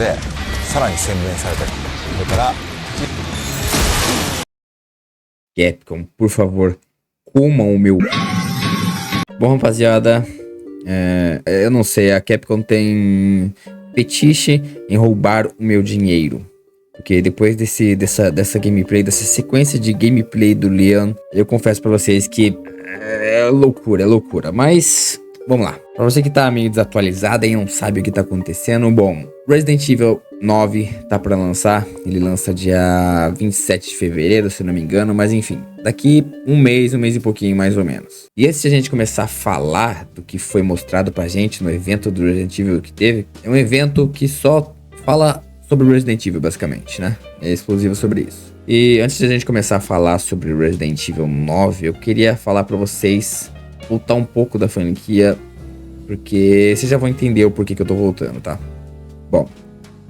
てさらに洗練された、それから Capcom, por favor, comam o meu. Bom, rapaziada, eu não sei, a Capcom tem fetiche em roubar o meu dinheiro. Porque depois dessa gameplay, dessa sequência de gameplay do Leon, eu confesso pra vocês que é loucura. Mas, vamos lá. Pra você que tá meio desatualizado e não sabe o que tá acontecendo, bom, Resident Evil 9 tá pra lançar. Ele lança dia 27 de fevereiro, se não me engano, mas enfim. Daqui um mês e pouquinho mais ou menos. E antes de a gente começar a falar do que foi mostrado pra gente no evento do Resident Evil que teve, é um evento que só fala sobre Resident Evil, basicamente, né? É exclusivo sobre isso. E antes de a gente começar a falar sobre Resident Evil 9, eu queria falar pra vocês voltar um pouco da franquia, porque vocês já vão entender o porquê que eu tô voltando, tá? Bom,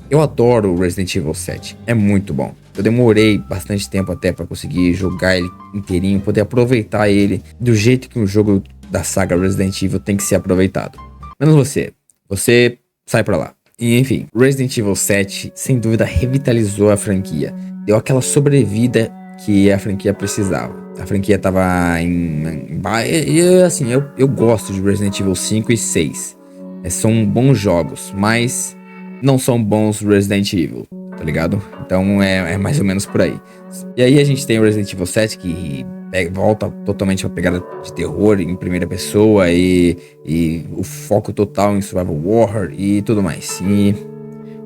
eu adoro o Resident Evil 7, é muito bom. Eu demorei bastante tempo até pra conseguir jogar ele inteirinho, poder aproveitar ele do jeito que um jogo da saga Resident Evil tem que ser aproveitado. Menos você sai pra lá. E enfim, Resident Evil 7 sem dúvida revitalizou a franquia, deu aquela sobrevida que a franquia precisava. A franquia tava assim, eu gosto de Resident Evil 5 e 6. São bons jogos, mas não são bons Resident Evil, tá ligado? Então é mais ou menos por aí. E aí a gente tem o Resident Evil 7 que volta totalmente pra pegada de terror em primeira pessoa e o foco total em survival horror e tudo mais. E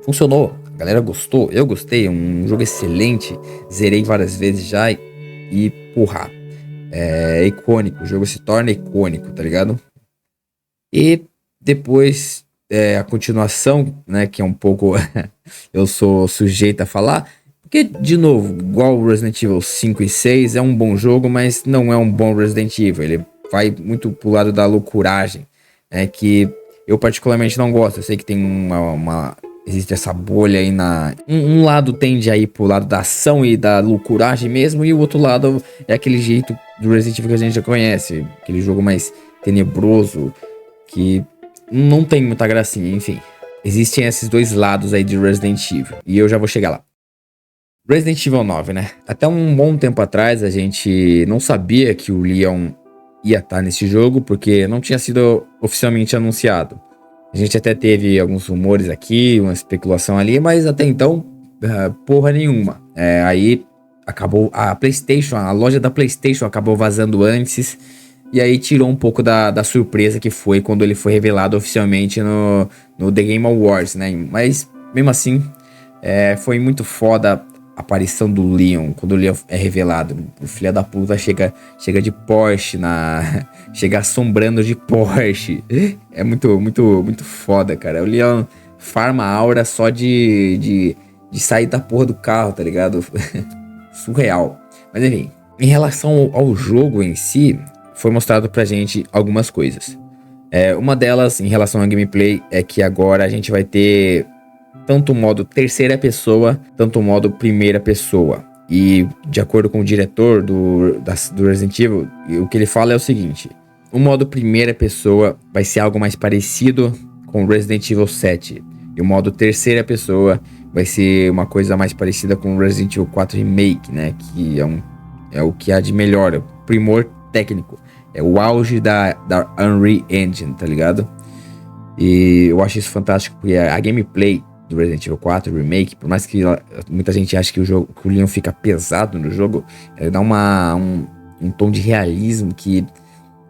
funcionou, a galera gostou, eu gostei, é um jogo excelente, zerei várias vezes já e porra, é icônico, o jogo se torna icônico, tá ligado? E depois a continuação, né, que é um pouco eu sou sujeito a falar, porque, de novo, igual o Resident Evil 5 e 6, é um bom jogo, mas não é um bom Resident Evil. Ele vai muito pro lado da loucuragem, que eu particularmente não gosto. Eu sei que tem existe essa bolha aí Um lado tende a ir pro lado da ação e da loucuragem mesmo, e o outro lado é aquele jeito do Resident Evil que a gente já conhece. Aquele jogo mais tenebroso, que não tem muita gracinha, enfim. Existem esses dois lados aí de Resident Evil, e eu já vou chegar lá. Resident Evil 9, né? Até um bom tempo atrás a gente não sabia que o Leon ia estar nesse jogo, porque não tinha sido oficialmente anunciado. A gente até teve alguns rumores aqui, uma especulação ali, mas até então, porra nenhuma. Aí acabou a PlayStation, a loja da PlayStation acabou vazando antes, e aí tirou um pouco da surpresa que foi quando ele foi revelado oficialmente no The Game Awards, né? Mas mesmo assim, foi muito foda a aparição do Leon, quando o Leon é revelado. O filho da puta chega de Porsche, chega assombrando de Porsche. É muito foda, cara. O Leon farma a aura só de sair da porra do carro, tá ligado? Surreal. Mas enfim, em relação ao jogo em si, foi mostrado pra gente algumas coisas. Uma delas, em relação ao gameplay, é que agora a gente vai ter tanto o modo terceira pessoa, tanto o modo primeira pessoa. E de acordo com o diretor do Resident Evil, o que ele fala é o seguinte: o modo primeira pessoa vai ser algo mais parecido com Resident Evil 7. E o modo terceira pessoa vai ser uma coisa mais parecida com Resident Evil 4 Remake, né? Que é o que há de melhor, é o primor técnico. É o auge da Unreal Engine, tá ligado? E eu acho isso fantástico, porque a gameplay do Resident Evil 4 Remake, por mais que muita gente ache que o Leon fica pesado no jogo, dá um tom de realismo que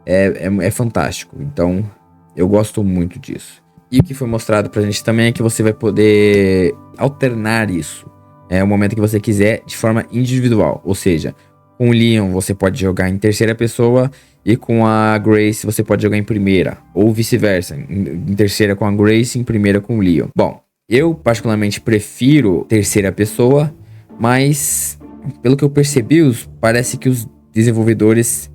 é fantástico. Então eu gosto muito disso. E o que foi mostrado pra gente também é que você vai poder alternar isso, o momento que você quiser, de forma individual. Ou seja, com o Leon você pode jogar em terceira pessoa, e com a Grace você pode jogar em primeira, ou vice-versa, em terceira com a Grace, em primeira com o Leon. Bom, eu particularmente prefiro terceira pessoa, mas pelo que eu percebi, parece que os desenvolvedores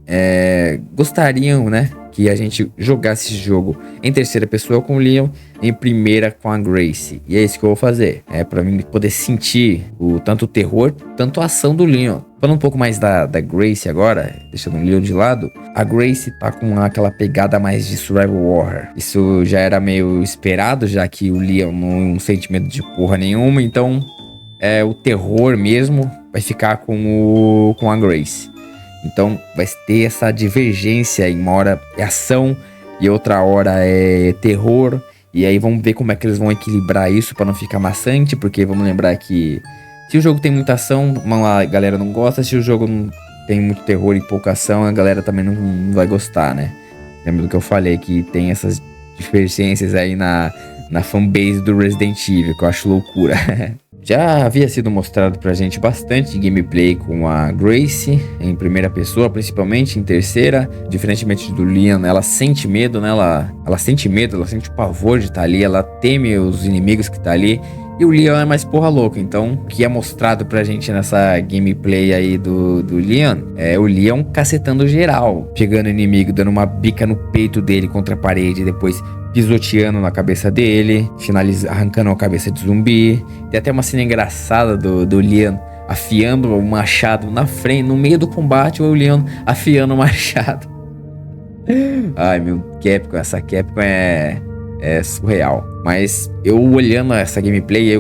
gostariam, né, que a gente jogasse esse jogo em terceira pessoa com o Leon, em primeira com a Grace. E é isso que eu vou fazer, pra mim poder sentir tanto o terror, tanto a ação do Leon. Falando um pouco mais da Grace agora, deixando o Leon de lado, a Grace tá com aquela pegada mais de survival horror. Isso já era meio esperado, já que o Leon não sente medo de porra nenhuma, então o terror mesmo vai ficar com a Grace. Então vai ter essa divergência, em uma hora é ação e outra hora é terror. E aí vamos ver como é que eles vão equilibrar isso pra não ficar maçante, porque vamos lembrar que se o jogo tem muita ação, a galera não gosta. Se o jogo não tem muito terror e pouca ação, a galera também não vai gostar, né? Lembra do que eu falei, que tem essas divergências aí na fanbase do Resident Evil, que eu acho loucura. Já havia sido mostrado pra gente bastante gameplay com a Grace, em primeira pessoa, principalmente em terceira. Diferentemente do Leon, ela sente medo, né? Ela sente medo, ela sente o pavor de estar ali, ela teme os inimigos que tá ali. E o Leon é mais porra louca, então o que é mostrado pra gente nessa gameplay aí do Leon é o Leon cacetando geral, pegando o inimigo, dando uma bica no peito dele contra a parede, depois pisoteando na cabeça dele, arrancando a cabeça de zumbi. Tem até uma cena engraçada do Leon afiando o machado na frente, no meio do combate, o Leon afiando o machado. Ai meu, Capcom, essa Capcom é surreal. Mas eu olhando essa gameplay,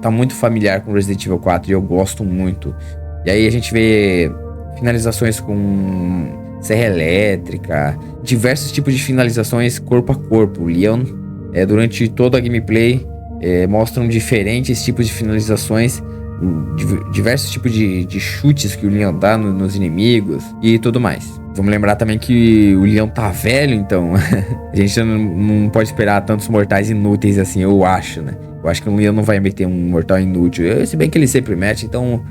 tá muito familiar com Resident Evil 4 e eu gosto muito. E aí a gente vê finalizações com serra elétrica, diversos tipos de finalizações corpo a corpo. O Leon, durante toda a gameplay, mostram diferentes tipos de finalizações, diversos tipos de chutes que o Leon dá nos inimigos e tudo mais. Vamos lembrar também que o Leon tá velho, então a gente não pode esperar tantos mortais inúteis assim, eu acho, né? Eu acho que o Leon não vai meter um mortal inútil, se bem que ele sempre mete, então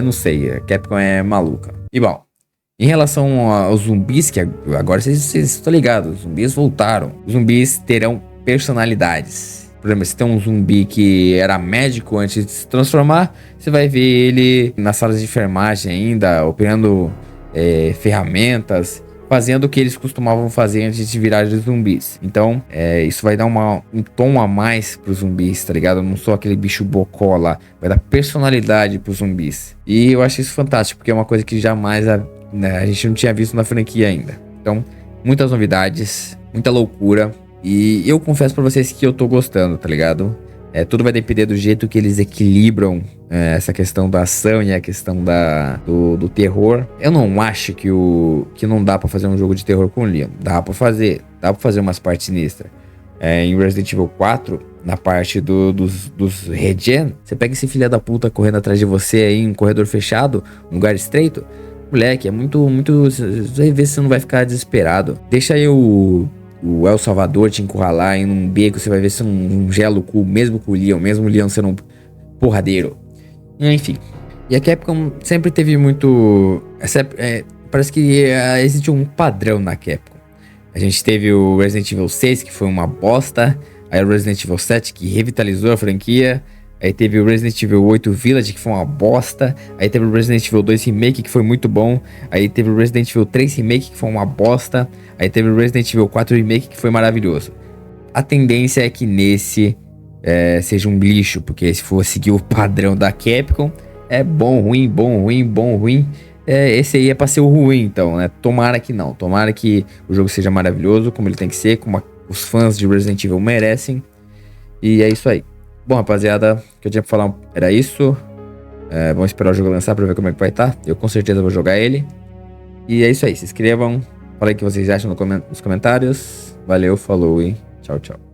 não sei, a Capcom é maluca. E bom, em relação aos zumbis, que agora vocês estão ligados, os zumbis voltaram. Os zumbis terão personalidades. Por exemplo, se tem um zumbi que era médico antes de se transformar, você vai ver ele nas salas de enfermagem ainda, operando ferramentas, fazendo o que eles costumavam fazer antes de virar zumbis. Então, isso vai dar um tom a mais pros zumbis, tá ligado? Não só aquele bicho bocó lá, vai dar personalidade pros zumbis. E eu acho isso fantástico, porque é uma coisa que jamais a gente não tinha visto na franquia ainda. Então, muitas novidades, muita loucura. E eu confesso pra vocês que eu tô gostando, tá ligado? Tudo vai depender do jeito que eles equilibram essa questão da ação e a questão do terror. Eu não acho que não dá pra fazer um jogo de terror com o Leon. Dá pra fazer umas partes sinistras. Em Resident Evil 4, na parte dos regen, você pega esse filho da puta correndo atrás de você aí em um corredor fechado, um lugar estreito. Moleque, é muito... Você vai ver se você não vai ficar desesperado. Deixa aí o El Salvador te encurralar em um beco, você vai ver se não gela o cu, mesmo com o Leon sendo um porradeiro. Enfim. E a Capcom sempre teve muito... parece que existe um padrão na Capcom. A gente teve o Resident Evil 6, que foi uma bosta. Aí o Resident Evil 7, que revitalizou a franquia. Aí teve o Resident Evil 8 Village, que foi uma bosta. Aí teve o Resident Evil 2 Remake, que foi muito bom. Aí teve o Resident Evil 3 Remake, que foi uma bosta. Aí teve o Resident Evil 4 Remake, que foi maravilhoso. A tendência é que nesse seja um lixo, porque se for seguir o padrão da Capcom, é bom, ruim, bom, ruim, bom, ruim. Esse aí é pra ser o ruim, então, né? Tomara que não. Tomara que o jogo seja maravilhoso, como ele tem que ser, como os fãs de Resident Evil merecem. E é isso aí. Bom, rapaziada, o que eu tinha pra falar era isso. Vamos esperar o jogo lançar pra ver como é que vai estar. Eu com certeza vou jogar ele. E é isso aí, se inscrevam. Falem o que vocês acham nos comentários. Valeu, falou e tchau, tchau.